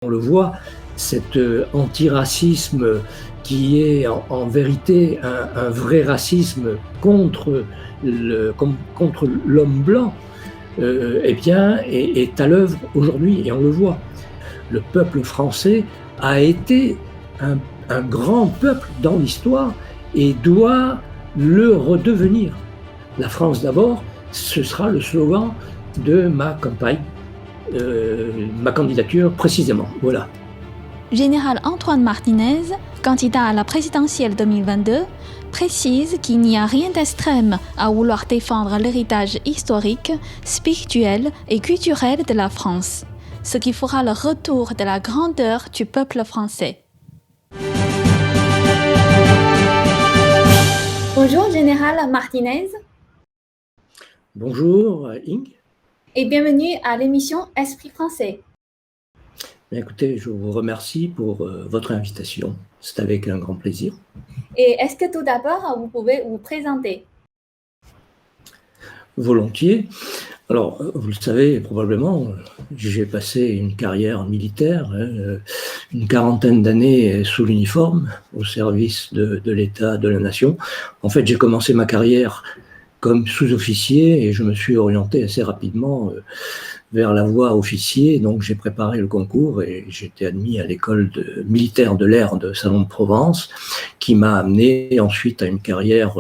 On le voit, cet antiracisme qui est en vérité un vrai racisme contre l'homme blanc, eh bien, est à l'œuvre aujourd'hui, et on le voit. Le peuple français a été un grand peuple dans l'histoire et doit le redevenir. La France d'abord, ce sera le slogan de ma campagne, ma candidature précisément. Voilà. Général Antoine Martinez, candidat à la présidentielle 2022, précise qu'il n'y a rien d'extrême à vouloir défendre l'héritage historique, spirituel et culturel de la France, ce qui fera le retour de la grandeur du peuple français. Bonjour, Général Martinez. Bonjour, Ing. Et bienvenue à l'émission Esprit français. Écoutez, je vous remercie pour votre invitation. C'est avec un grand plaisir. Et est-ce que tout d'abord, vous pouvez vous présenter? Volontiers. Alors, vous le savez probablement, j'ai passé une carrière militaire, une quarantaine d'années sous l'uniforme, au service de l'État, de la Nation. En fait, j'ai commencé ma carrière comme sous-officier et je me suis orienté assez rapidement vers la voie officier. Donc j'ai préparé le concours et j'ai été admis à l'école militaire de l'air de Salon-de-Provence, qui m'a amené ensuite à une carrière,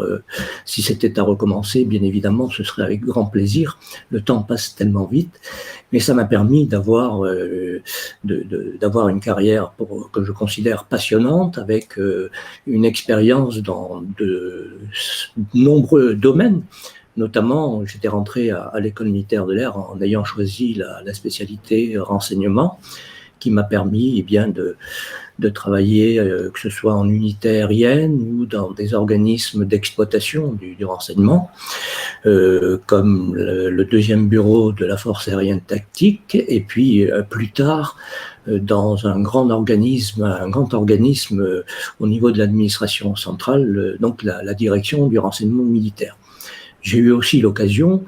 si c'était à recommencer, bien évidemment, ce serait avec grand plaisir. Le temps passe tellement vite, mais ça m'a permis d'avoir une carrière que je considère passionnante, avec une expérience dans de nombreux domaines. Notamment, j'étais rentré à l'école militaire de l'air en ayant choisi la spécialité renseignement, qui m'a permis bien de travailler, que ce soit en unité aérienne ou dans des organismes d'exploitation du renseignement, comme le deuxième bureau de la force aérienne tactique, et puis plus tard dans un grand organisme au niveau de l'administration centrale, donc la direction du renseignement militaire. J'ai eu aussi l'occasion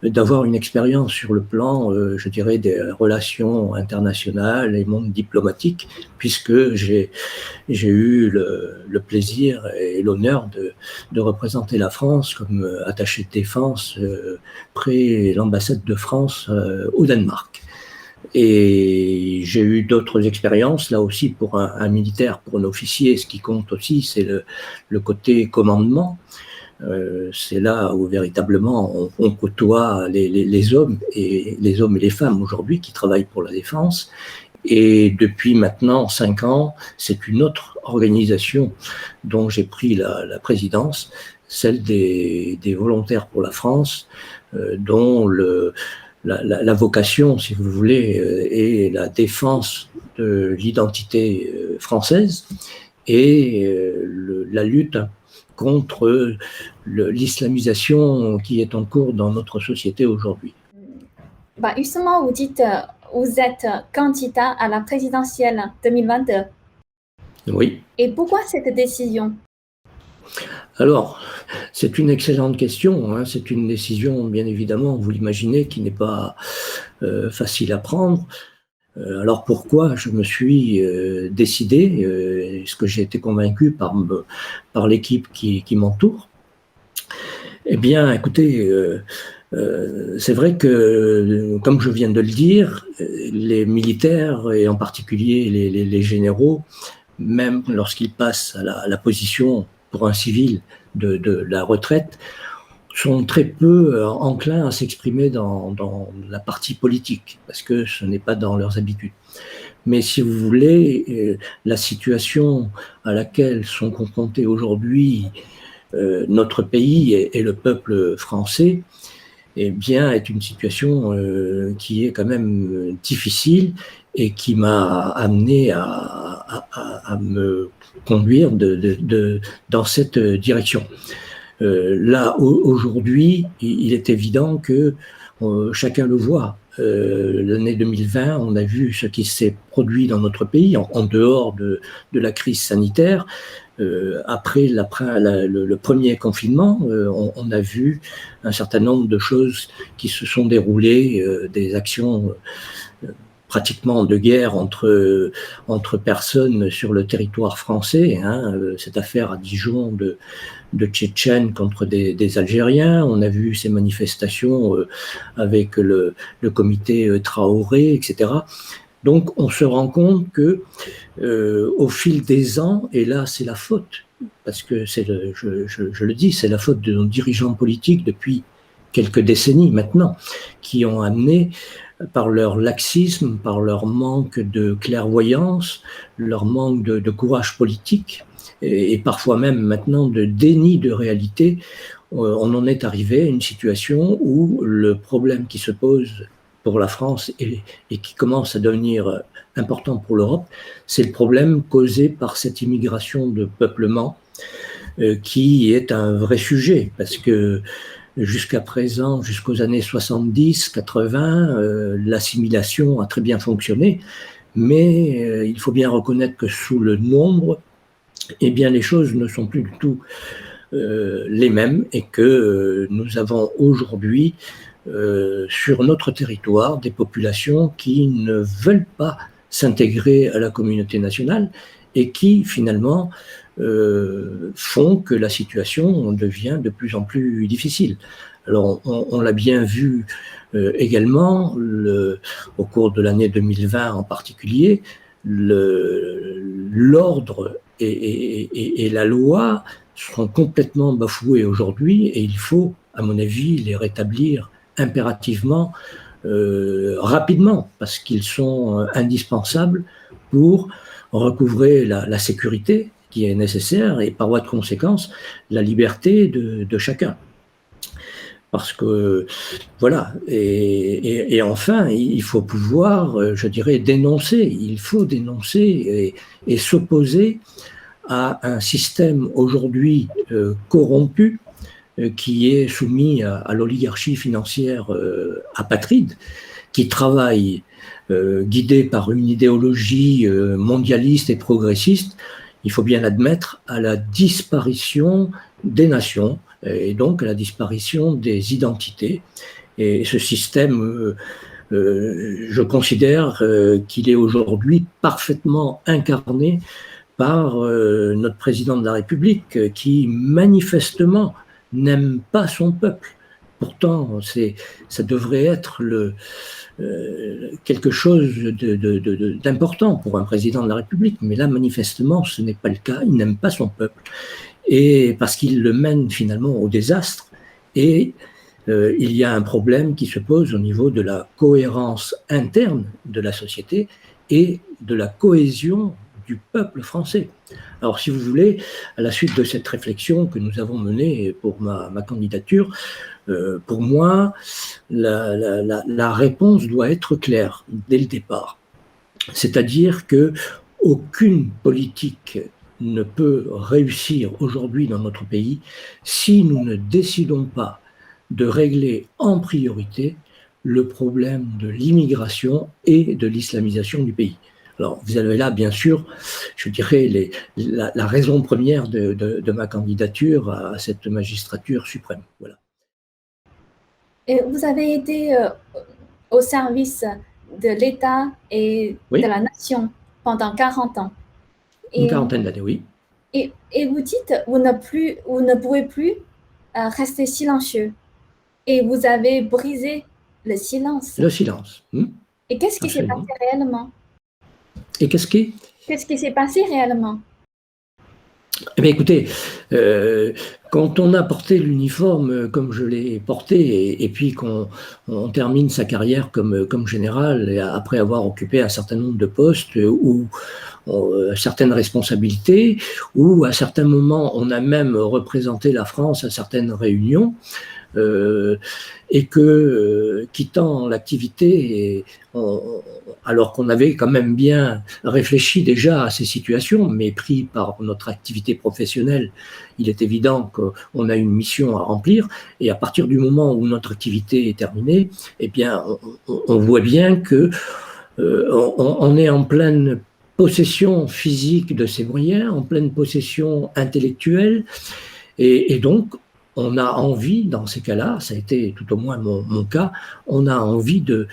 d'avoir une expérience sur le plan, je dirais, des relations internationales et monde diplomatique, puisque j'ai eu le plaisir et l'honneur de représenter la France comme attaché de défense près l'ambassade de France au Danemark. Et j'ai eu d'autres expériences, là aussi pour un militaire, pour un officier, ce qui compte aussi, c'est le côté commandement. C'est là où véritablement on côtoie les hommes et les femmes aujourd'hui qui travaillent pour la défense. Et depuis maintenant 5 ans, c'est une autre organisation dont j'ai pris la présidence, celle des volontaires pour la France, dont la vocation, si vous voulez, est la défense de l'identité française et la lutte contre l'islamisation qui est en cours dans notre société aujourd'hui. Justement, vous dites vous êtes candidat à la présidentielle 2022. Oui. Et pourquoi cette décision? Alors, c'est une excellente question. C'est une décision, bien évidemment, vous l'imaginez, qui n'est pas facile à prendre. Alors pourquoi je me suis décidé, est-ce que j'ai été convaincu par l'équipe qui m'entoure? Eh bien, écoutez, c'est vrai que, comme je viens de le dire, les militaires, et en particulier les généraux, même lorsqu'ils passent à la position pour un civil de la retraite, sont très peu enclins à s'exprimer dans la partie politique, parce que ce n'est pas dans leurs habitudes. Mais si vous voulez, la situation à laquelle sont confrontés aujourd'hui notre pays et le peuple français, eh bien, est une situation qui est quand même difficile et qui m'a amené à me conduire dans cette direction. Là, aujourd'hui, il est évident que chacun le voit. L'année 2020, on a vu ce qui s'est produit dans notre pays, en dehors de la crise sanitaire. Après le premier confinement, on a vu un certain nombre de choses qui se sont déroulées, des actions pratiquement de guerre entre personnes sur le territoire français, hein, cette affaire à Dijon de Tchétchènes contre des Algériens. On a vu ces manifestations avec le comité Traoré, etc. Donc on se rend compte que au fil des ans, et là c'est la faute, parce que je le dis, c'est la faute de nos dirigeants politiques depuis quelques décennies maintenant, qui ont amené, par leur laxisme, par leur manque de clairvoyance, leur manque de courage politique, et parfois même maintenant de déni de réalité, on en est arrivé à une situation où le problème qui se pose pour la France et qui commence à devenir important pour l'Europe, c'est le problème causé par cette immigration de peuplement qui est un vrai sujet, parce que jusqu'à présent, jusqu'aux années 70, 80, l'assimilation a très bien fonctionné, mais il faut bien reconnaître que sous le nombre, eh bien, les choses ne sont plus du tout les mêmes, et que nous avons aujourd'hui sur notre territoire des populations qui ne veulent pas s'intégrer à la communauté nationale et qui finalement font que la situation devient de plus en plus difficile. Alors on l'a bien vu également au cours de l'année 2020 en particulier, l'ordre et la loi sont complètement bafoués aujourd'hui, et il faut, à mon avis, les rétablir impérativement, rapidement, parce qu'ils sont indispensables pour recouvrer la sécurité qui est nécessaire, et par voie de conséquence, la liberté de chacun. Parce que, voilà, et enfin, il faut pouvoir, je dirais, dénoncer, il faut dénoncer et s'opposer à un système aujourd'hui corrompu, qui est soumis à l'oligarchie financière apatride, qui travaille guidé par une idéologie mondialiste et progressiste, il faut bien l'admettre, à la disparition des nations, et donc à la disparition des identités. Et ce système, je considère qu'il est aujourd'hui parfaitement incarné par notre président de la République, qui manifestement n'aime pas son peuple. Pourtant, ça devrait être quelque chose d'important pour un président de la République, mais là, manifestement, ce n'est pas le cas. Il n'aime pas son peuple, et parce qu'il le mène finalement au désastre. Et il y a un problème qui se pose au niveau de la cohérence interne de la société et de la cohésion du peuple français. Alors, si vous voulez, à la suite de cette réflexion que nous avons menée pour ma candidature, pour moi, la réponse doit être claire dès le départ. C'est-à-dire que aucune politique ne peut réussir aujourd'hui dans notre pays si nous ne décidons pas de régler en priorité le problème de l'immigration et de l'islamisation du pays. Alors, vous avez là, bien sûr, je dirais, la raison première de ma candidature à cette magistrature suprême. Voilà. Et vous avez été au service de l'État et oui. de la nation pendant 40 ans. Une quarantaine d'années, oui. Et vous dites, vous ne pouvez plus rester silencieux. Et vous avez brisé le silence. Le silence. Et qu'est-ce qui s'est passé réellement? Et qu'est-ce qui s'est passé réellement? Eh bien, écoutez, quand on a porté l'uniforme comme je l'ai porté, et puis qu'on termine sa carrière comme général, et après avoir occupé un certain nombre de postes ou certaines responsabilités, ou à certains moments on a même représenté la France à certaines réunions, et que quittant l'activité, alors qu'on avait quand même bien réfléchi déjà à ces situations, mais pris par notre activité professionnelle, il est évident qu'on a une mission à remplir, et à partir du moment où notre activité est terminée, eh bien, on voit bien que on est en pleine possession physique de ses moyens, en pleine possession intellectuelle, et donc on a envie, dans ces cas-là, ça a été tout au moins mon cas, on a envie de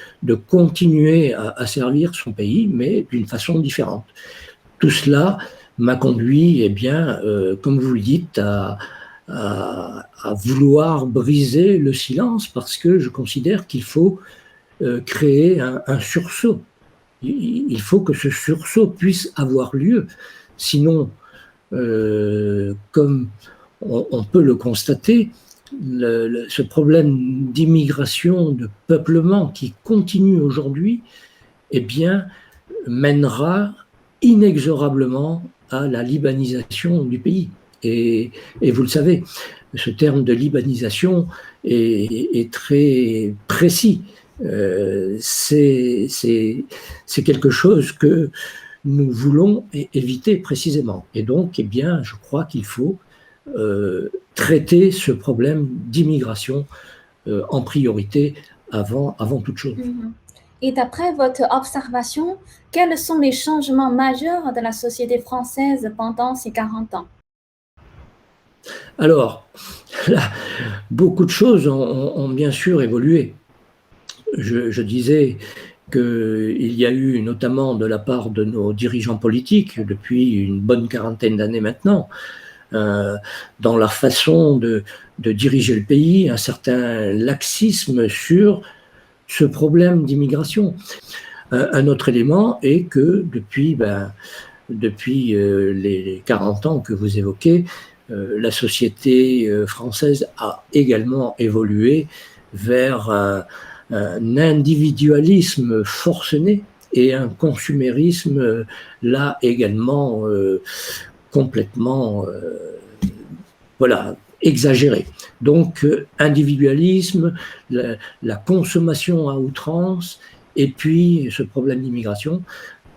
continuer à servir son pays, mais d'une façon différente. Tout cela m'a conduit, eh bien, comme vous le dites, à vouloir briser le silence, parce que je considère qu'il faut créer un sursaut. Il faut que ce sursaut puisse avoir lieu. Sinon, comme on peut le constater, ce problème d'immigration, de peuplement qui continue aujourd'hui, eh bien, mènera inexorablement à la libanisation du pays. Et vous le savez, ce terme de libanisation est très précis. C'est quelque chose que nous voulons éviter précisément. Et donc, eh bien, je crois qu'il faut traiter ce problème d'immigration en priorité avant toute chose. Et d'après votre observation, quels sont les changements majeurs de la société française pendant ces 40 ans? Alors, là, beaucoup de choses ont bien sûr évolué. Je disais qu'il y a eu, notamment de la part de nos dirigeants politiques, depuis une bonne quarantaine d'années maintenant, dans la façon de diriger le pays, un certain laxisme sur ce problème d'immigration. Un autre élément est que depuis les 40 ans que vous évoquez, la société française a également évolué vers un individualisme forcené et un consumérisme là également complètement exagéré. Donc individualisme, la consommation à outrance et puis ce problème d'immigration,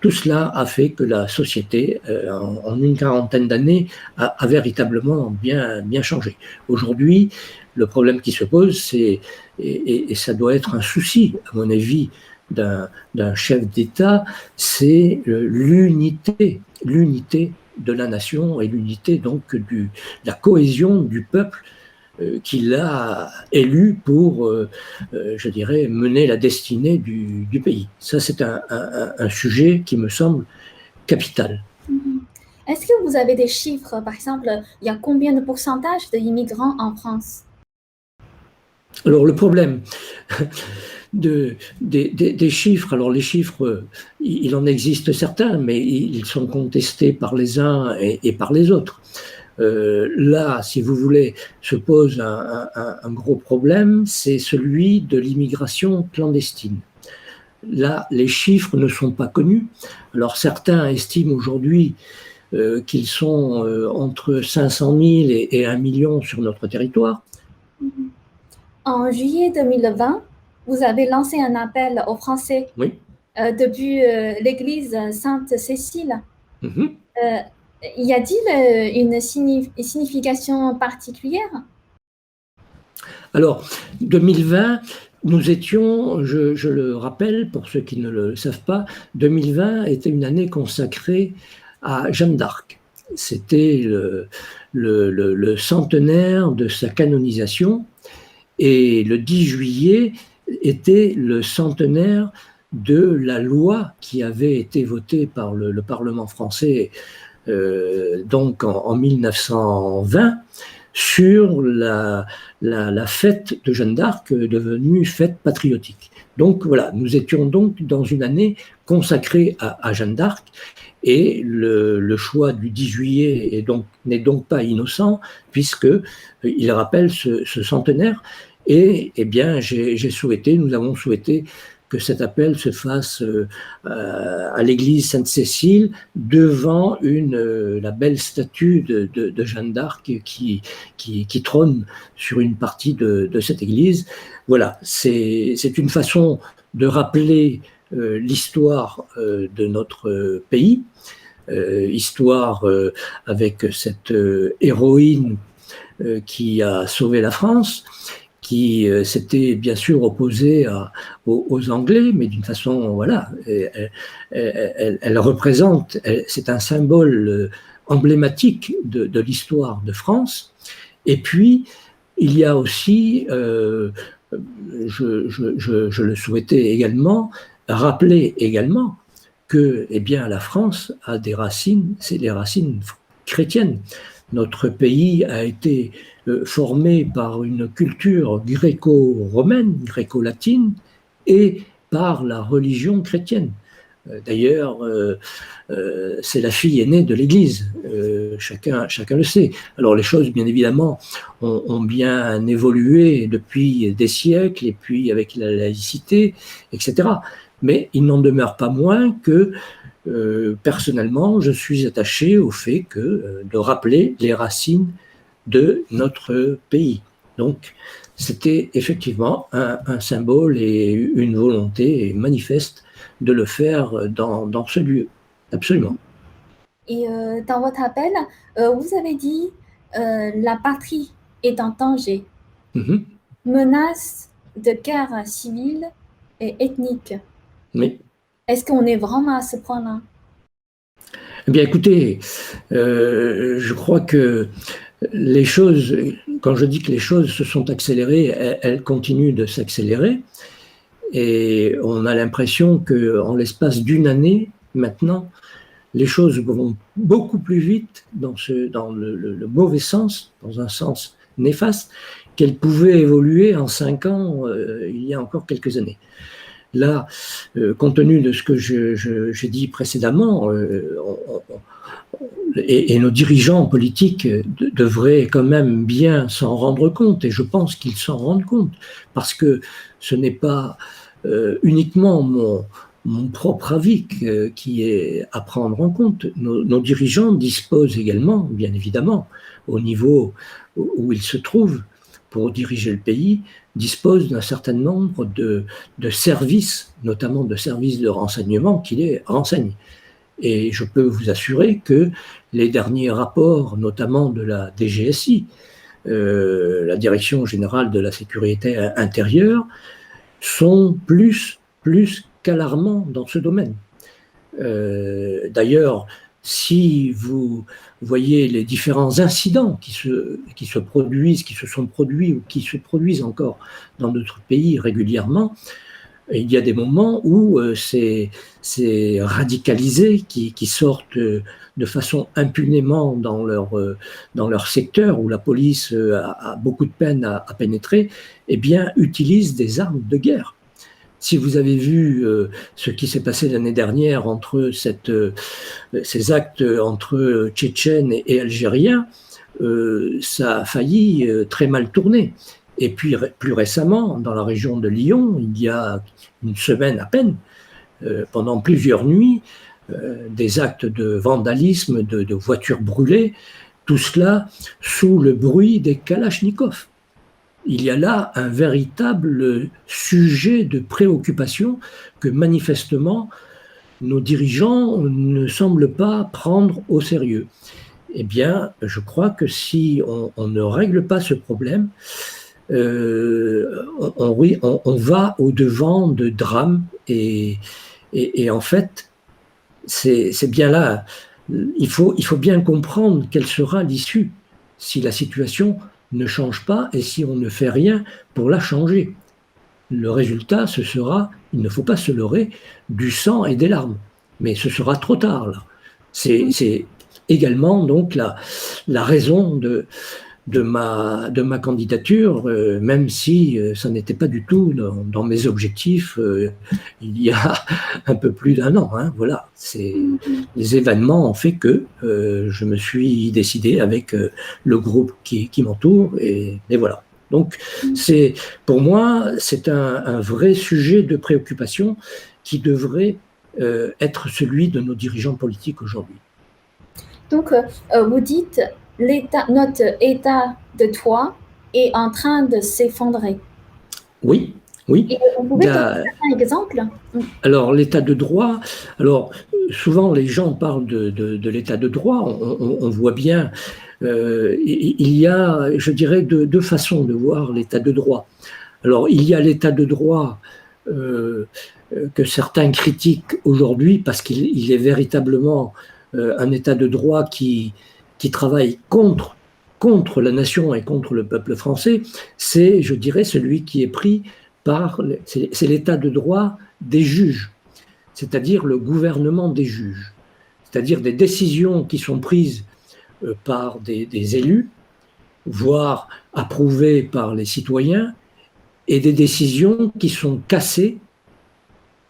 tout cela a fait que la société, en une quarantaine d'années, a véritablement bien changé. Aujourd'hui, le problème qui se pose, c'est, et ça doit être un souci, à mon avis, d'un chef d'État, c'est l'unité de la nation et l'unité donc de la cohésion du peuple qu'il a élu pour, je dirais, mener la destinée du pays. Ça, c'est un sujet qui me semble capital. Est-ce que vous avez des chiffres? Par exemple, il y a combien de pourcentage d'immigrants en France? Alors, le problème des chiffres, alors les chiffres, il en existe certains, mais ils sont contestés par les uns et par les autres. Là, si vous voulez, se pose un gros problème, c'est celui de l'immigration clandestine. Là, les chiffres ne sont pas connus. Alors, certains estiment aujourd'hui qu'ils sont entre 500 000 et 1 million sur notre territoire. En juillet 2020, vous avez lancé un appel aux Français depuis l'église Sainte-Cécile. Y a-t-il une signification particulière? Alors, 2020, nous étions, je le rappelle pour ceux qui ne le savent pas, 2020 était une année consacrée à Jeanne d'Arc. C'était le centenaire de sa canonisation et le 10 juillet était le centenaire de la loi qui avait été votée par le Parlement français donc en 1920 sur la fête de Jeanne d'Arc devenue fête patriotique. Donc voilà, nous étions donc dans une année consacrée à Jeanne d'Arc et le choix du 10 juillet n'est donc pas innocent puisqu'il rappelle ce centenaire et eh bien nous avons souhaité que cet appel se fasse à l'église Sainte-Cécile devant la belle statue de Jeanne d'Arc qui trône sur une partie de cette église. Voilà, c'est une façon de rappeler l'histoire de notre pays, histoire avec cette héroïne qui a sauvé la France, qui s'était bien sûr opposée aux Anglais, mais d'une façon, voilà, elle représente, c'est un symbole emblématique de l'histoire de France. Et puis, il y a aussi, je le souhaitais également, rappeler également que eh bien, la France a des racines, c'est des racines chrétiennes. Notre pays a été formé par une culture gréco-romaine, gréco-latine, et par la religion chrétienne. D'ailleurs, c'est la fille aînée de l'Église, chacun le sait. Alors les choses, bien évidemment, ont bien évolué depuis des siècles, et puis avec la laïcité, etc. Mais il n'en demeure pas moins que, personnellement, je suis attaché au fait de rappeler les racines de notre pays. Donc, c'était effectivement un symbole et une volonté manifeste de le faire dans ce lieu. Absolument. Et dans votre appel, vous avez dit la patrie est en danger, menace de guerre civile et ethnique. Oui. Est-ce qu'on est vraiment à ce point-là? Eh bien, écoutez, je crois que les choses, quand je dis que les choses se sont accélérées, elles continuent de s'accélérer. Et on a l'impression qu'en l'espace d'une année, maintenant, les choses vont beaucoup plus vite dans le mauvais sens, dans un sens néfaste, qu'elles pouvaient évoluer en 5 ans, il y a encore quelques années. Là, compte tenu de ce que j'ai dit précédemment, et nos dirigeants politiques devraient quand même bien s'en rendre compte, et je pense qu'ils s'en rendent compte, parce que ce n'est pas uniquement mon propre avis qui est à prendre en compte. Nos dirigeants disposent également, bien évidemment, au niveau où ils se trouvent pour diriger le pays, disposent d'un certain nombre de services, notamment de services de renseignement qui les renseignent. Et je peux vous assurer que les derniers rapports, notamment de la DGSI, la Direction Générale de la Sécurité Intérieure, sont plus qu'alarmants dans ce domaine. D'ailleurs, si vous voyez les différents incidents qui se produisent, qui se sont produits ou qui se produisent encore dans notre pays régulièrement, il y a des moments où c'est radicalisés qui sortent de façon impunément dans leur secteur, où la police a beaucoup de peine à pénétrer, eh bien, utilisent des armes de guerre. Si vous avez vu ce qui s'est passé l'année dernière entre ces actes entre Tchétchènes et Algériens, ça a failli très mal tourner. Et puis plus récemment, dans la région de Lyon, il y a une semaine à peine, pendant plusieurs nuits, des actes de vandalisme, de voitures brûlées, tout cela sous le bruit des kalachnikovs. Il y a là un véritable sujet de préoccupation que manifestement nos dirigeants ne semblent pas prendre au sérieux. Eh bien, je crois que si on ne règle pas ce problème, on va au-devant de drames et en fait, c'est bien là. Il faut bien comprendre quelle sera l'issue si la situation ne change pas et si on ne fait rien pour la changer. Le résultat, ce sera, il ne faut pas se leurrer, du sang et des larmes. Mais ce sera trop tard, là. C'est également donc la raison de ma candidature, même si ça n'était pas du tout dans mes objectifs il y a un peu plus d'1 an. Hein, voilà, les événements ont fait que je me suis décidé avec le groupe qui m'entoure, et voilà. Donc, pour moi, c'est un vrai sujet de préoccupation qui devrait être celui de nos dirigeants politiques aujourd'hui. Donc, vous dites notre état de droit est en train de s'effondrer. Oui. Et vous pouvez donner un exemple? Alors, l'état de droit, souvent les gens parlent de l'état de droit, on voit bien, il y a, je dirais, deux façons de voir l'état de droit. Alors, il y a l'état de droit que certains critiquent aujourd'hui parce qu'il est véritablement un état de droit qui travaille contre contre la nation et contre le peuple français, c'est, je dirais, celui qui est pris par, c'est l'état de droit des juges, c'est-à-dire le gouvernement des juges, c'est-à-dire des décisions qui sont prises par des élus, voire approuvées par les citoyens, et des décisions qui sont cassées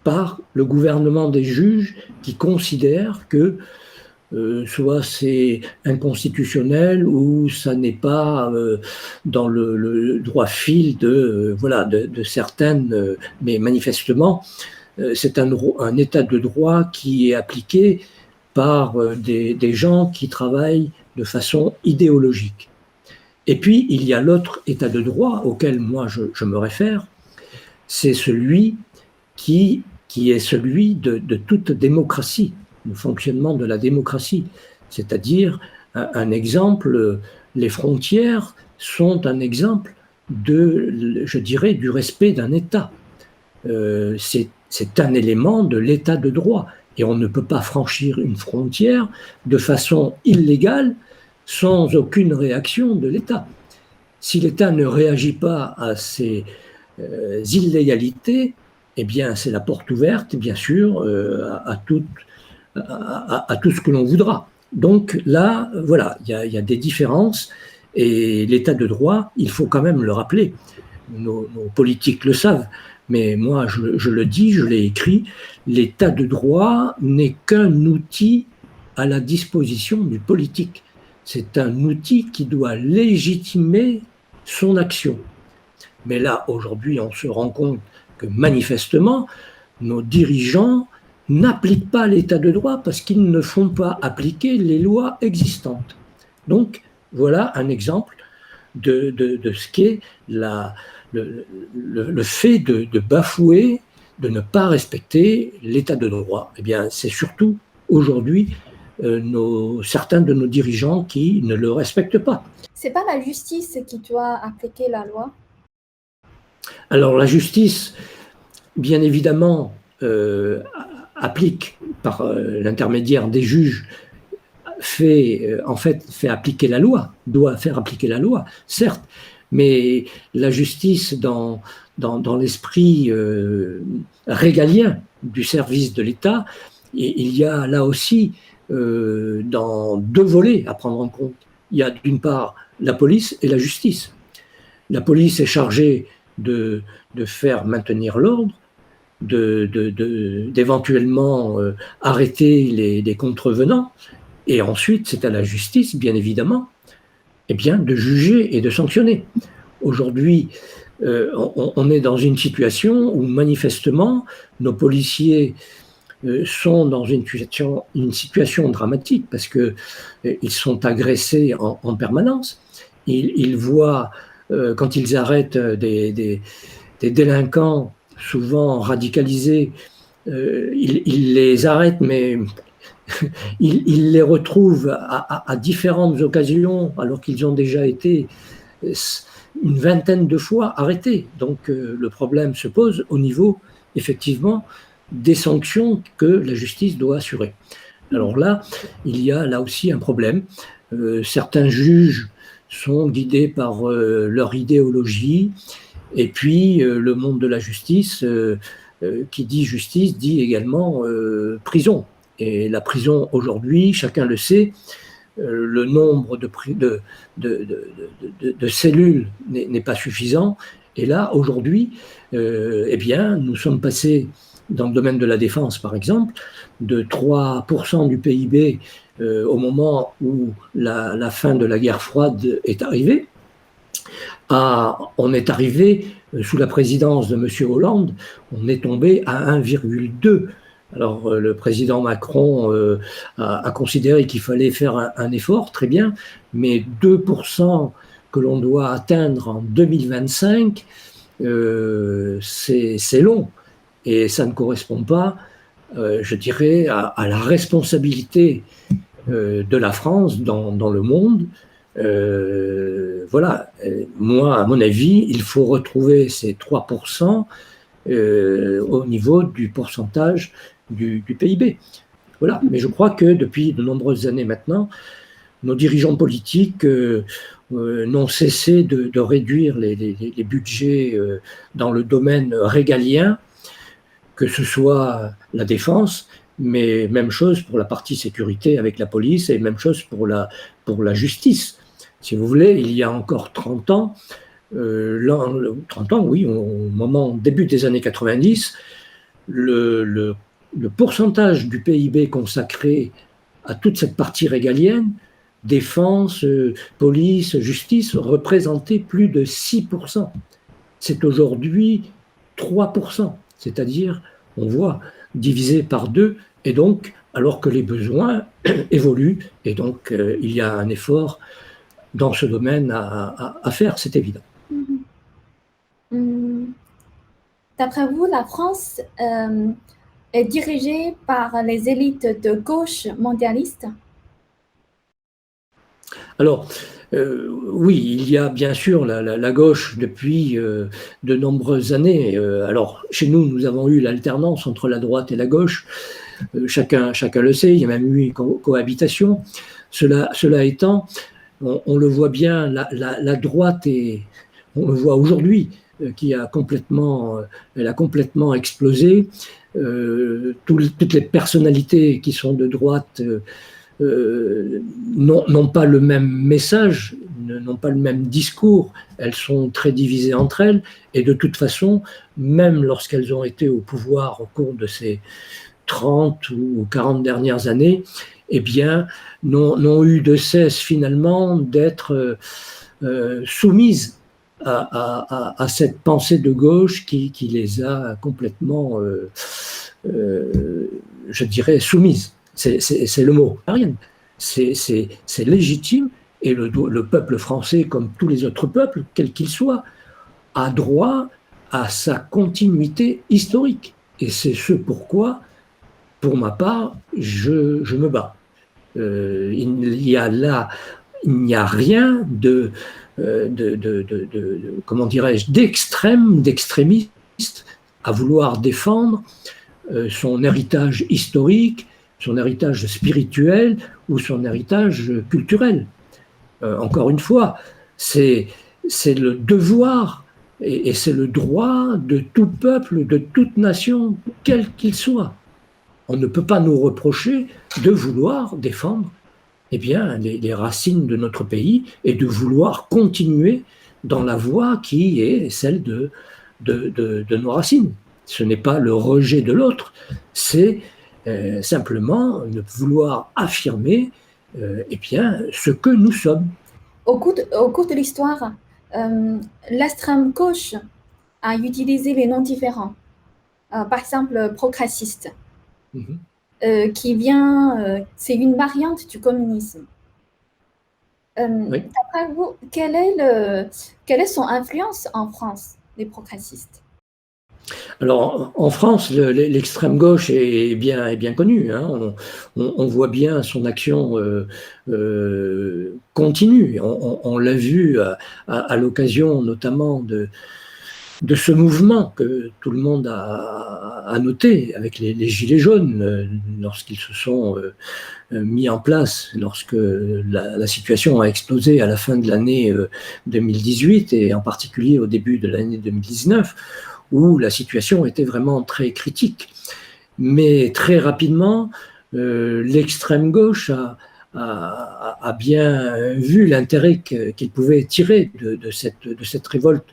par le gouvernement des juges qui considèrent que soit c'est inconstitutionnel ou ça n'est pas dans le droit fil de certaines, mais manifestement, c'est un état de droit qui est appliqué par des gens qui travaillent de façon idéologique. Et puis, il y a l'autre état de droit auquel moi je me réfère, c'est celui qui est celui de toute démocratie, le fonctionnement de la démocratie. C'est-à-dire, un exemple, les frontières sont un exemple je dirais, du respect d'un État. C'est un élément de l'état de droit. Et on ne peut pas franchir une frontière de façon illégale sans aucune réaction de l'État. Si l'État ne réagit pas à ces illégalités, eh bien, c'est la porte ouverte, bien sûr, à tout ce que l'on voudra. Donc là, voilà, il y a des différences, et l'état de droit, il faut quand même le rappeler. Nos politiques le savent, mais moi, je le dis, je l'ai écrit, l'état de droit n'est qu'un outil à la disposition du politique. C'est un outil qui doit légitimer son action. Mais là, aujourd'hui, on se rend compte que manifestement, nos dirigeants n'appliquent pas l'état de droit parce qu'ils ne font pas appliquer les lois existantes. Donc, voilà un exemple de ce qu'est le fait de bafouer, de ne pas respecter l'état de droit. Eh bien, c'est surtout aujourd'hui certains de nos dirigeants qui ne le respectent pas. C'est pas la justice qui doit appliquer la loi? Alors la justice, bien évidemment, applique par l'intermédiaire des juges, fait appliquer la loi, doit faire appliquer la loi, certes, mais la justice dans l'esprit régalien du service de l'État, il y a là aussi dans deux volets à prendre en compte. Il y a d'une part la police et la justice. La police est chargée de faire maintenir l'ordre, d'éventuellement arrêter les contrevenants, et ensuite c'est à la justice, bien évidemment, de juger et de sanctionner. Aujourd'hui, on est dans une situation où manifestement nos policiers sont dans une situation dramatique parce qu'ils sont agressés en permanence. Ils voient, quand ils arrêtent des délinquants souvent radicalisés, ils les arrêtent, mais ils les retrouvent à différentes occasions alors qu'ils ont déjà été une vingtaine de fois arrêtés. Donc le problème se pose au niveau, effectivement, des sanctions que la justice doit assurer. Alors là, il y a là aussi un problème. Certains juges sont guidés par leur idéologie, et puis le monde de la justice, qui dit justice, dit également prison. Et la prison aujourd'hui, chacun le sait, le nombre de cellules n'est pas suffisant. Et là, aujourd'hui, nous sommes passés, dans le domaine de la défense par exemple, de 3% du PIB au moment où la fin de la guerre froide est arrivée, on est arrivé, sous la présidence de M. Hollande, on est tombé à 1,2. Alors le président Macron a considéré qu'il fallait faire un effort, très bien, mais 2% que l'on doit atteindre en 2025, c'est long. Et ça ne correspond pas, je dirais, à la responsabilité de la France dans le monde. Voilà, moi, à mon avis, il faut retrouver ces 3% au niveau du pourcentage du PIB. Voilà, mais je crois que depuis de nombreuses années maintenant, nos dirigeants politiques n'ont cessé de réduire les budgets dans le domaine régalien, que ce soit la défense, mais même chose pour la partie sécurité avec la police et même chose pour la justice. Si vous voulez, il y a encore 30 ans, 30 ans, oui, au début des années 90, le pourcentage du PIB consacré à toute cette partie régalienne, défense, police, justice, représentait plus de 6%. C'est aujourd'hui 3%, c'est-à-dire, on voit, divisé par 2, et donc, alors que les besoins évoluent, et donc il y a un effort dans ce domaine à faire, c'est évident. D'après vous, la France est dirigée par les élites de gauche mondialiste? Alors, oui, il y a bien sûr la gauche depuis de nombreuses années. Alors, chez nous, nous avons eu l'alternance entre la droite et la gauche. Chacun le sait, il y a même eu une cohabitation. Cela étant, on le voit bien, la droite, on le voit aujourd'hui, elle a complètement explosé. Toutes les personnalités qui sont de droite n'ont pas le même message, n'ont pas le même discours, elles sont très divisées entre elles, et de toute façon, même lorsqu'elles ont été au pouvoir au cours de ces 30 ou 40 dernières années, eh bien, n'ont eu de cesse finalement d'être soumises à cette pensée de gauche qui les a complètement, je dirais, soumises. C'est le mot. C'est légitime, et le peuple français, comme tous les autres peuples, quel qu'il soit, a droit à sa continuité historique. Et c'est ce pourquoi, pour ma part, je me bats. Il n'y a rien comment dirais-je, d'extrémiste à vouloir défendre son héritage historique, son héritage spirituel ou son héritage culturel. Encore une fois, c'est le devoir et c'est le droit de tout peuple, de toute nation, quel qu'il soit. On ne peut pas nous reprocher de vouloir défendre les racines de notre pays et de vouloir continuer dans la voie qui est celle de nos racines. Ce n'est pas le rejet de l'autre, c'est simplement de vouloir affirmer ce que nous sommes. Au cours de l'histoire, l'extrême gauche a utilisé les noms différents. Par exemple, progressiste, qui vient, c'est une variante du communisme. Oui. D'après vous, quelle est son influence en France, les progressistes? Alors, en France, l'extrême gauche est bien connue. Hein. On voit bien son action continue. On l'a vu à l'occasion notamment de ce mouvement que tout le monde a noté avec les Gilets jaunes, lorsqu'ils se sont mis en place, lorsque la situation a explosé à la fin de l'année 2018 et en particulier au début de l'année 2019, où la situation était vraiment très critique. Mais très rapidement, l'extrême gauche a bien vu l'intérêt qu'il pouvait tirer de cette révolte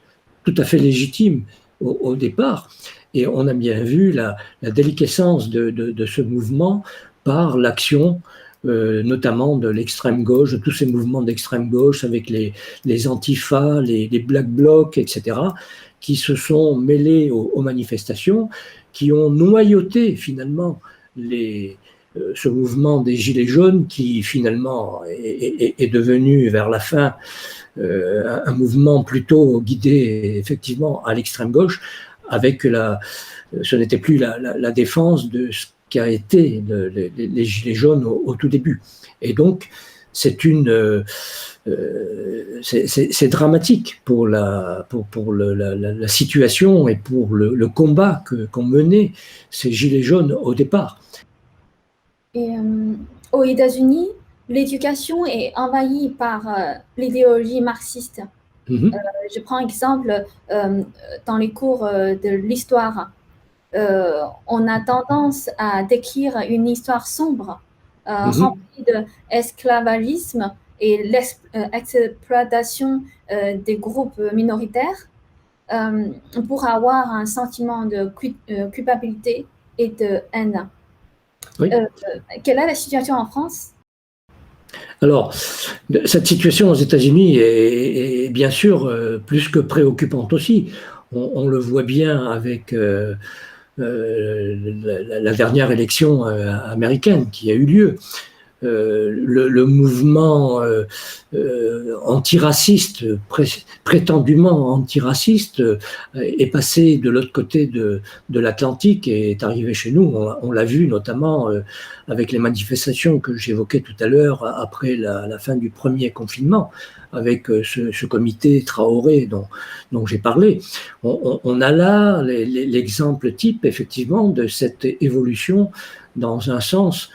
tout à fait légitime au départ. Et on a bien vu la déliquescence de ce mouvement par l'action notamment de l'extrême gauche, de tous ces mouvements d'extrême gauche avec les antifas, les black blocs, etc., qui se sont mêlés aux manifestations, qui ont noyauté finalement ce mouvement des Gilets jaunes qui finalement est devenu vers la fin un mouvement plutôt guidé effectivement à l'extrême gauche, avec ce n'était plus la défense de ce qu'a été les Gilets jaunes au tout début. Et donc, c'est dramatique pour la situation et pour le combat qu'ont mené ces Gilets jaunes au départ. Et aux États-Unis, l'éducation est envahie par l'idéologie marxiste. Je prends exemple dans les cours de l'histoire. On a tendance à décrire une histoire sombre, remplie d'esclavagisme et l'exploitation des groupes minoritaires pour avoir un sentiment de culpabilité et de haine. Oui. Quelle est la situation en France ? Alors, cette situation aux États-Unis est bien sûr plus que préoccupante aussi. On le voit bien avec la dernière élection américaine qui a eu lieu. Le mouvement antiraciste, prétendument antiraciste, est passé de l'autre côté de l'Atlantique et est arrivé chez nous. On l'a vu notamment avec les manifestations que j'évoquais tout à l'heure après la fin du premier confinement, avec ce comité Traoré dont j'ai parlé. On a là l'exemple type, effectivement, de cette évolution dans un sens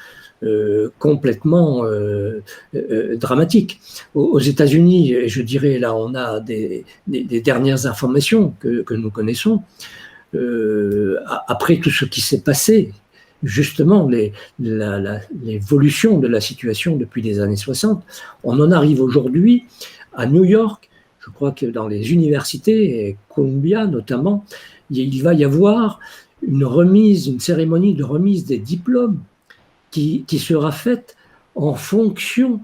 complètement dramatique. Aux États-Unis, et je dirais là, on a des dernières informations que nous connaissons. Après tout ce qui s'est passé, justement, l'évolution de la situation depuis les années 60, on en arrive aujourd'hui à New York. Je crois que dans les universités, et Columbia notamment, il va y avoir une cérémonie de remise des diplômes qui sera faite en fonction,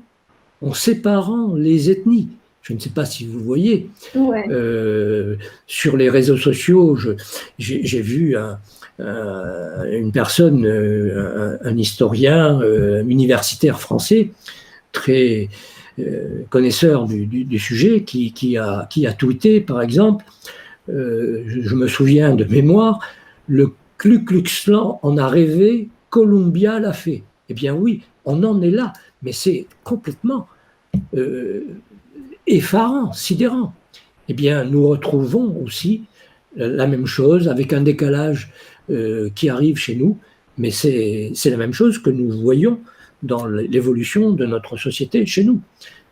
en séparant les ethnies. Je ne sais pas si vous voyez. Ouais. Sur les réseaux sociaux, j'ai vu une personne, un historien universitaire français, très connaisseur du sujet, qui a tweeté, par exemple, je me souviens de mémoire, le Ku Klux Klan en a rêvé, Columbia l'a fait. Eh bien oui, on en est là, mais c'est complètement effarant, sidérant. Eh bien, nous retrouvons aussi la même chose avec un décalage qui arrive chez nous, mais c'est la même chose que nous voyons dans l'évolution de notre société chez nous.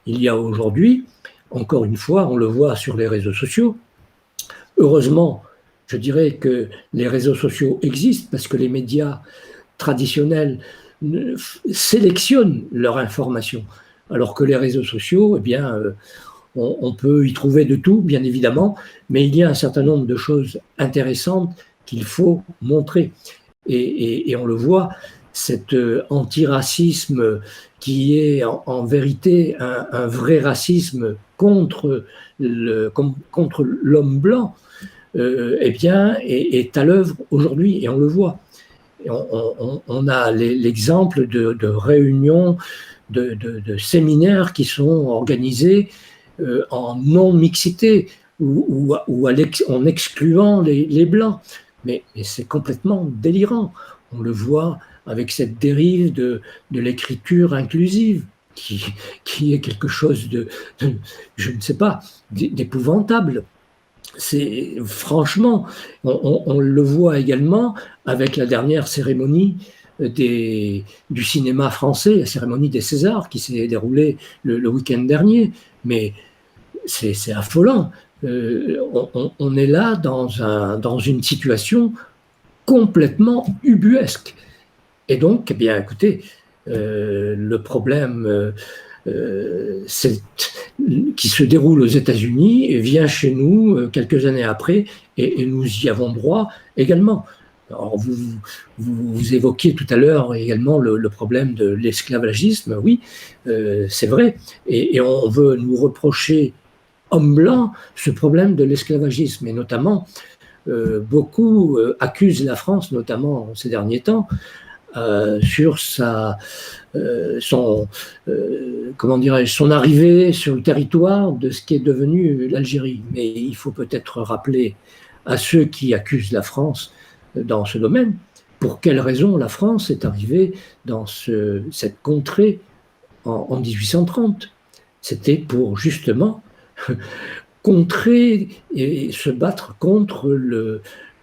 Il y a aujourd'hui, encore une fois, on le voit sur les réseaux sociaux, heureusement, je dirais que les réseaux sociaux existent parce que les médias traditionnels sélectionnent leur information, alors que les réseaux sociaux, eh bien, on peut y trouver de tout, bien évidemment, mais il y a un certain nombre de choses intéressantes qu'il faut montrer. Et on le voit, cet antiracisme qui est en vérité un vrai racisme contre l'homme blanc, eh bien, est à l'œuvre aujourd'hui, et on le voit. On a l'exemple de réunions, de séminaires qui sont organisés en non-mixité ou en excluant les Blancs. Mais c'est complètement délirant. On le voit avec cette dérive de l'écriture inclusive qui est quelque chose je ne sais pas, d'épouvantable. C'est franchement, on le voit également avec la dernière cérémonie du cinéma français, la cérémonie des Césars qui s'est déroulée le week-end dernier. Mais c'est affolant. On est là dans une situation complètement ubuesque. Et donc, eh bien, écoutez, le problème qui se déroule aux États-Unis vient chez nous quelques années après, et nous y avons droit également. Alors vous évoquiez tout à l'heure également le problème de l'esclavagisme, oui, c'est vrai, et on veut nous reprocher, hommes blancs, ce problème de l'esclavagisme, et notamment, beaucoup accusent la France, notamment ces derniers temps, sur son arrivée sur le territoire de ce qui est devenu l'Algérie. Mais il faut peut-être rappeler à ceux qui accusent la France dans ce domaine, pour quelles raisons la France est arrivée dans cette contrée en 1830. C'était pour justement contrer et se battre contre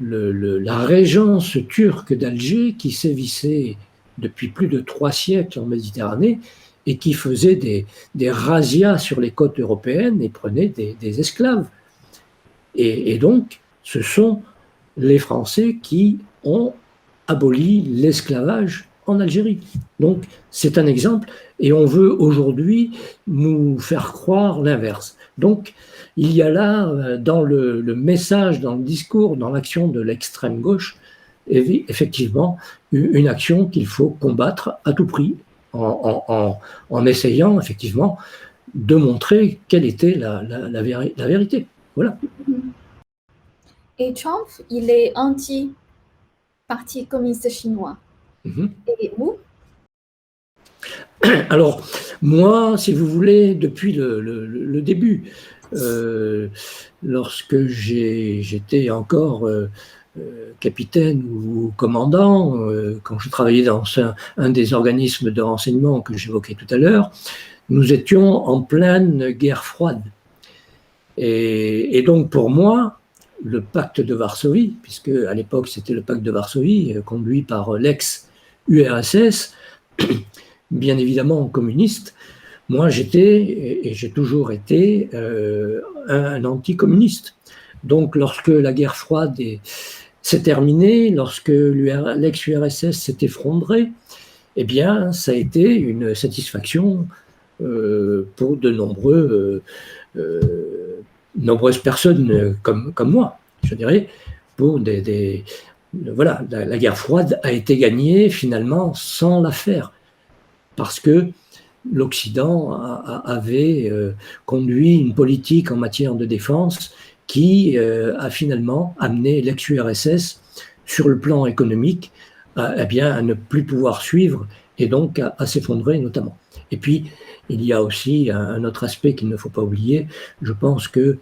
la régence turque d'Alger qui sévissait depuis plus de 3 siècles en Méditerranée et qui faisait des razzias sur les côtes européennes et prenait des esclaves. Et donc, ce sont les Français qui ont aboli l'esclavage en Algérie. Donc, c'est un exemple, et on veut aujourd'hui nous faire croire l'inverse. Donc, il y a là, dans le message, dans le discours, dans l'action de l'extrême gauche, effectivement, une action qu'il faut combattre à tout prix, en essayant effectivement de montrer quelle était la vérité. Voilà. Et Trump, il est anti-parti communiste chinois. Et vous? Alors, moi, si vous voulez, depuis le début, lorsque j'étais encore capitaine ou commandant, quand je travaillais dans un des organismes de renseignement que j'évoquais tout à l'heure, nous étions en pleine guerre froide. Et donc, pour moi, le pacte de Varsovie, puisque à l'époque c'était le pacte de Varsovie, conduit par l'ex-URSS, bien évidemment communiste, moi j'étais, et j'ai toujours été, un anticommuniste. Donc lorsque la guerre froide s'est terminée, lorsque l'ex-URSS s'est effondrée, eh bien ça a été une satisfaction pour de nombreuses personnes comme moi, je dirais, pour voilà, la guerre froide a été gagnée finalement sans la faire, parce que l'Occident avait conduit une politique en matière de défense qui a finalement amené l'ex-URSS sur le plan économique à ne plus pouvoir suivre et donc à s'effondrer notamment. Et puis, il y a aussi un autre aspect qu'il ne faut pas oublier. Je pense que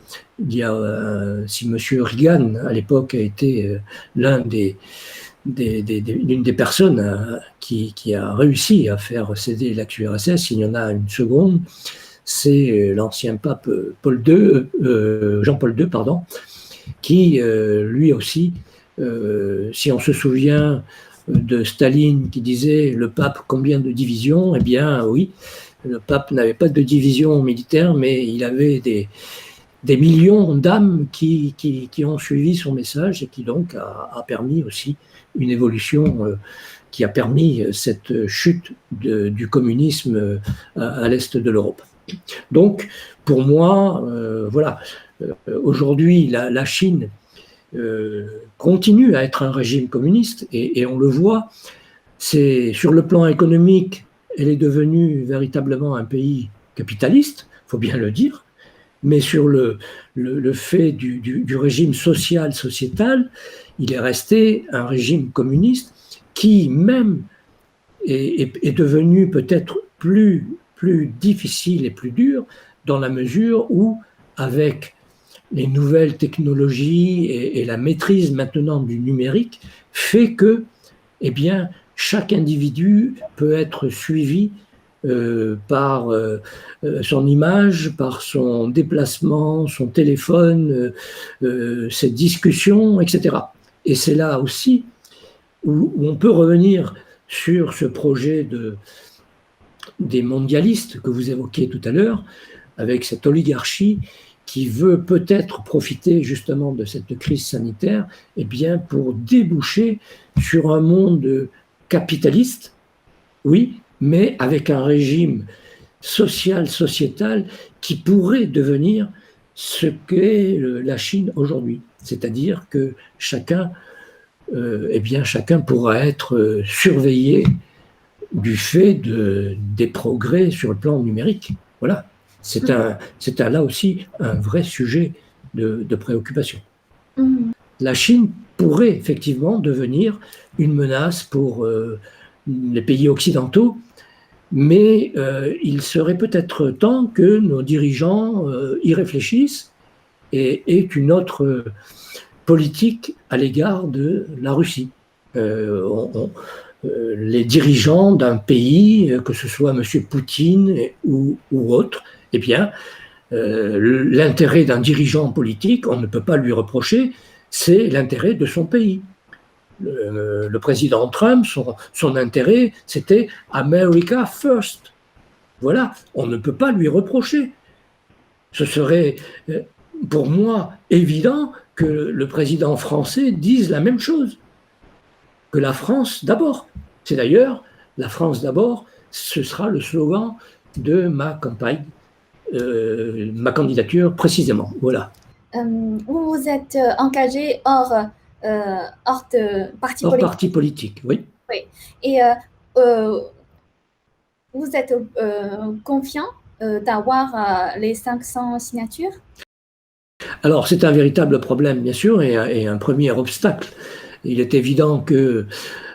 si M. Reagan, à l'époque, a été l'une des personnes qui a réussi à faire céder l'ex-URSS, il y en a une seconde, c'est l'ancien pape Jean-Paul II, qui lui aussi, si on se souvient de Staline qui disait « le pape, combien de divisions ?» Eh bien oui, le pape n'avait pas de division militaire, mais il avait des millions d'âmes qui ont suivi son message et qui donc a permis aussi une évolution qui a permis cette chute du communisme à l'est de l'Europe. Donc, pour moi, voilà, aujourd'hui, la Chine continue à être un régime communiste et on le voit, c'est sur le plan économique, elle est devenue véritablement un pays capitaliste, il faut bien le dire, mais sur le fait du régime social, sociétal, il est resté un régime communiste qui même est devenu peut-être plus difficile et plus dur dans la mesure où, avec les nouvelles technologies et la maîtrise maintenant du numérique, fait que, eh bien, chaque individu peut être suivi par son image, par son déplacement, son téléphone, ses discussions, etc. Et c'est là aussi où on peut revenir sur ce projet des mondialistes que vous évoquiez tout à l'heure, avec cette oligarchie qui veut peut-être profiter justement de cette crise sanitaire, eh bien, pour déboucher sur un monde capitaliste, oui, mais avec un régime social, sociétal, qui pourrait devenir ce qu'est la Chine aujourd'hui. C'est-à-dire que chacun pourra être surveillé du fait des progrès sur le plan numérique. Voilà. C'est là aussi un vrai sujet de préoccupation. La Chine pourrait effectivement devenir une menace pour les pays occidentaux, mais il serait peut-être temps que nos dirigeants y réfléchissent et aient une autre politique à l'égard de la Russie. Les dirigeants d'un pays, que ce soit M. Poutine ou autre, eh bien, l'intérêt d'un dirigeant politique, on ne peut pas lui reprocher, c'est l'intérêt de son pays. le président Trump, son intérêt, c'était America First. Voilà, on ne peut pas lui reprocher. Ce serait, pour moi, évident que le président français dise la même chose, que la France d'abord. C'est d'ailleurs, la France d'abord, ce sera le slogan de ma campagne, ma candidature précisément. Voilà. Vous vous êtes engagé hors parti politique. Hors parti politique, oui. Oui. Et vous êtes confiant d'avoir les 500 signatures? Alors, c'est un véritable problème, bien sûr, et un premier obstacle. Il est évident que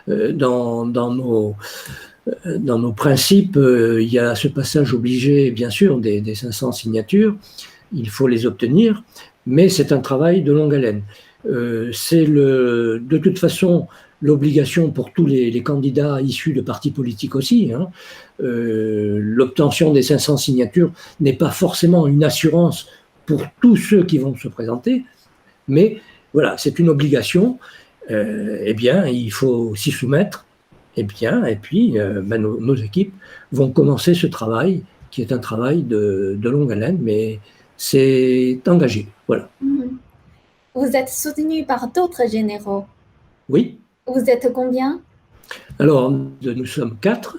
dans nos principes, il y a ce passage obligé, bien sûr, des 500 signatures. Il faut les obtenir, mais c'est un travail de longue haleine. C'est de toute façon l'obligation pour tous les candidats issus de partis politiques aussi. Hein. L'obtention des 500 signatures n'est pas forcément une assurance pour tous ceux qui vont se présenter, mais voilà, c'est une obligation. Eh bien, il faut s'y soumettre. Et puis, nos équipes vont commencer ce travail, qui est un travail de longue haleine, mais c'est engagé. Voilà. Vous êtes soutenu par d'autres généraux? Oui. Vous êtes combien? Alors, nous sommes 4.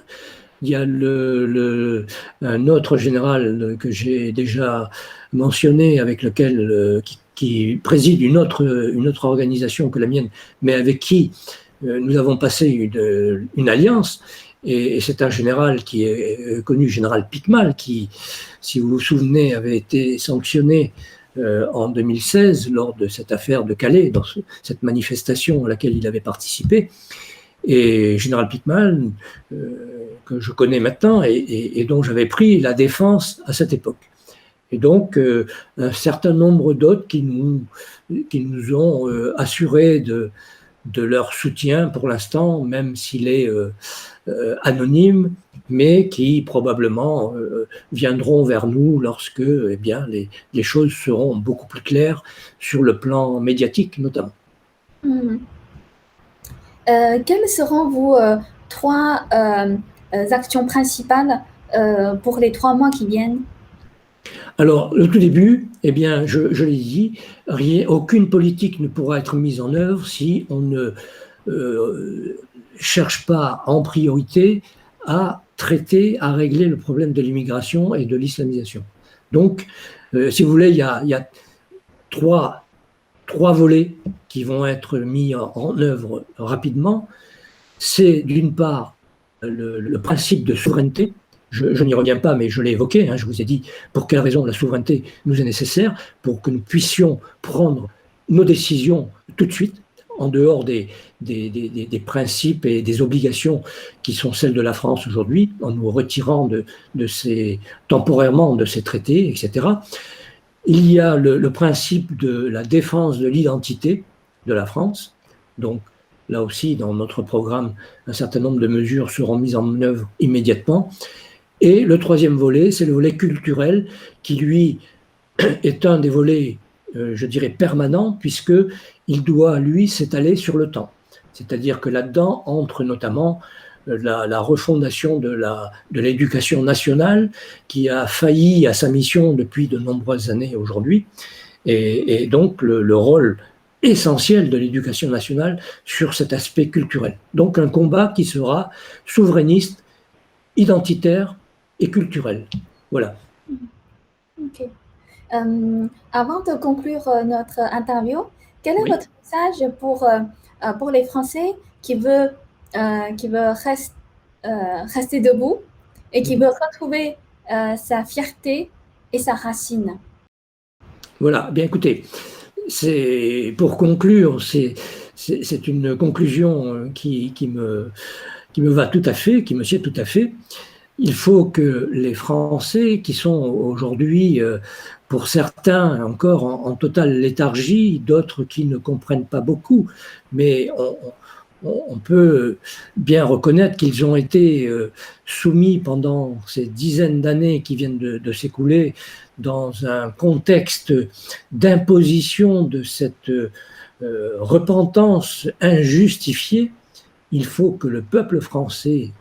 Il y a un autre général que j'ai déjà mentionné, avec lequel qui préside une autre organisation que la mienne, mais avec qui nous avons passé une alliance. Et c'est un général qui est connu, général Piquemal, qui, si vous vous souvenez, avait été sanctionné en 2016 lors de cette affaire de Calais, dans cette manifestation à laquelle il avait participé. Et général Piquemal, que je connais maintenant et dont j'avais pris la défense à cette époque. Et donc, un certain nombre d'autres qui nous ont assuré de leur soutien pour l'instant, même s'il est anonyme, mais qui probablement viendront vers nous lorsque les choses seront beaucoup plus claires sur le plan médiatique notamment. Quelles seront vos 3 actions principales pour les 3 mois qui viennent? Alors, au tout début, je l'ai dit, aucune politique ne pourra être mise en œuvre si on ne cherche pas en priorité à traiter, à régler le problème de l'immigration et de l'islamisation. Donc, si vous voulez, il y a trois volets qui vont être mis en œuvre rapidement. C'est d'une part le principe de souveraineté. Je n'y reviens pas, mais je l'ai évoqué. Hein, je vous ai dit pour quelle raison la souveraineté nous est nécessaire, pour que nous puissions prendre nos décisions tout de suite, en dehors des principes et des obligations qui sont celles de la France aujourd'hui, en nous retirant temporairement de ces traités, etc. Il y a le principe de la défense de l'identité de la France. Donc, là aussi, dans notre programme, un certain nombre de mesures seront mises en œuvre immédiatement. Et le troisième volet, c'est le volet culturel, qui, lui, est un des volets, je dirais, permanents, puisqu'il doit, lui, s'étaler sur le temps. C'est-à-dire que là-dedans entre notamment la refondation de l'éducation nationale, qui a failli à sa mission depuis de nombreuses années aujourd'hui, et donc le rôle essentiel de l'éducation nationale sur cet aspect culturel. Donc un combat qui sera souverainiste, identitaire et culturel. Voilà. Ok. Avant de conclure notre interview, quel est votre message pour les Français qui veulent rester debout et qui veulent retrouver sa fierté et sa racine? Voilà, bien écoutez, pour conclure, c'est une conclusion qui me va tout à fait, qui me sied tout à fait. Il faut que les Français, qui sont aujourd'hui, pour certains, encore en totale léthargie, d'autres qui ne comprennent pas beaucoup, mais on peut bien reconnaître qu'ils ont été soumis pendant ces dizaines d'années qui viennent de s'écouler dans un contexte d'imposition de cette repentance injustifiée, il faut que le peuple français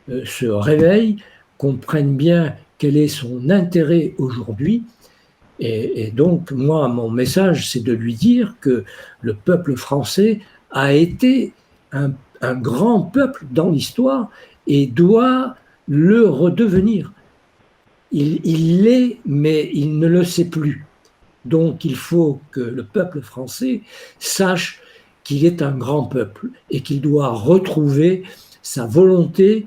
se réveille, comprenne bien quel est son intérêt aujourd'hui. Et donc, moi, mon message, c'est de lui dire que le peuple français a été un grand peuple dans l'histoire et doit le redevenir. Il l'est, mais il ne le sait plus. Donc, il faut que le peuple français sache qu'il est un grand peuple et qu'il doit retrouver sa volonté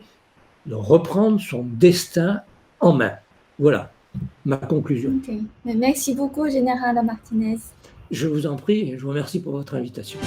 de reprendre son destin en main. Voilà ma conclusion. Okay. Merci beaucoup, Général Martinez. Je vous en prie et je vous remercie pour votre invitation.